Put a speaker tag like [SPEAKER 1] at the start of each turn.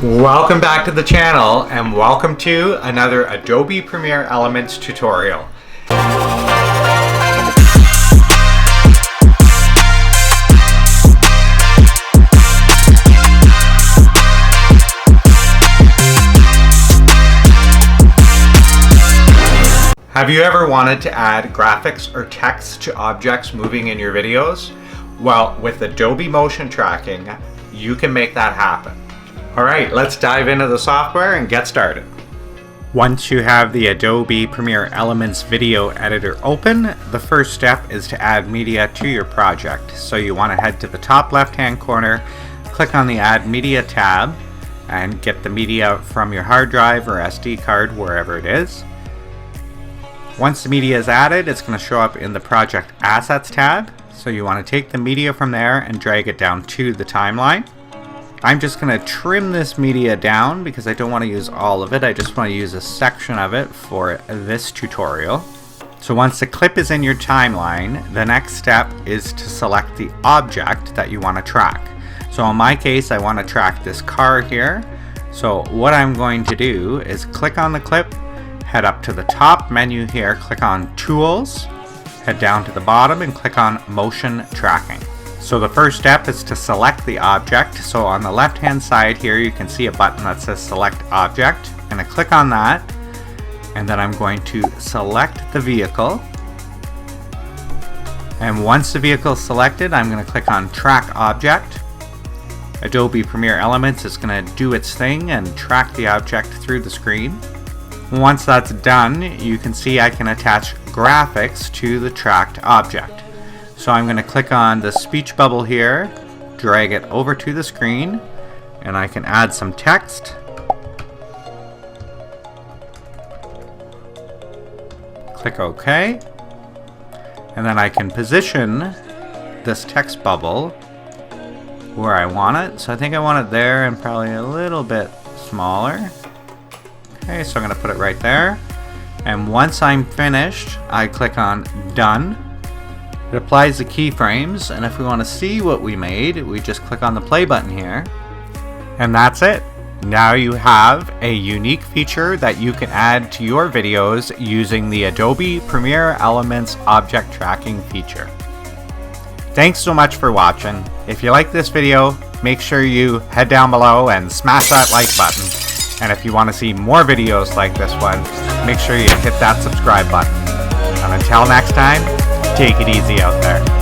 [SPEAKER 1] Welcome back to the channel and welcome to another Adobe Premiere Elements tutorial. Have you ever wanted to add graphics or text to objects moving in your videos? Well, with Adobe Motion Tracking, you can make that happen. Alright, let's dive into the software and get started. Once you have the Adobe Premiere Elements video editor open, the first step is to add media to your project. So you want to head to the top left-hand corner, click on the Add Media tab, and get the media from your hard drive or SD card, wherever it is. Once the media is added, it's going to show up in the Project Assets tab. So you want to take the media from there and drag it down to the timeline. I'm just going to trim this media down because I don't want to use all of it. I just want to use a section of it for this tutorial. So once the clip is in your timeline, the next step is to select the object that you want to track. So in my case, I want to track this car here. So what I'm going to do is click on the clip, head up to the top menu here, click on Tools, head down to the bottom and click on Motion Tracking. So the first step is to select the object. So on the left hand side here you can see a button that says Select Object. I'm going to click on that and then I'm going to select the vehicle. And once the vehicle is selected, I'm going to click on Track Object. Adobe Premiere Elements is going to do its thing and track the object through the screen. Once that's done, you can see I can attach graphics to the tracked object. So I'm going to click on the speech bubble here, drag it over to the screen, and I can add some text. Click OK. And then I can position this text bubble where I want it. So I think I want it there and probably a little bit smaller. Okay, so I'm going to put it right there. And once I'm finished, I click on Done. It applies the keyframes, and if we want to see what we made, we just click on the play button here. And that's it. Now you have a unique feature that you can add to your videos using the Adobe Premiere Elements object tracking feature. Thanks so much for watching. If you like this video, make sure you head down below and smash that like button. And if you want to see more videos like this one, make sure you hit that subscribe button. And until next time, take it easy out there.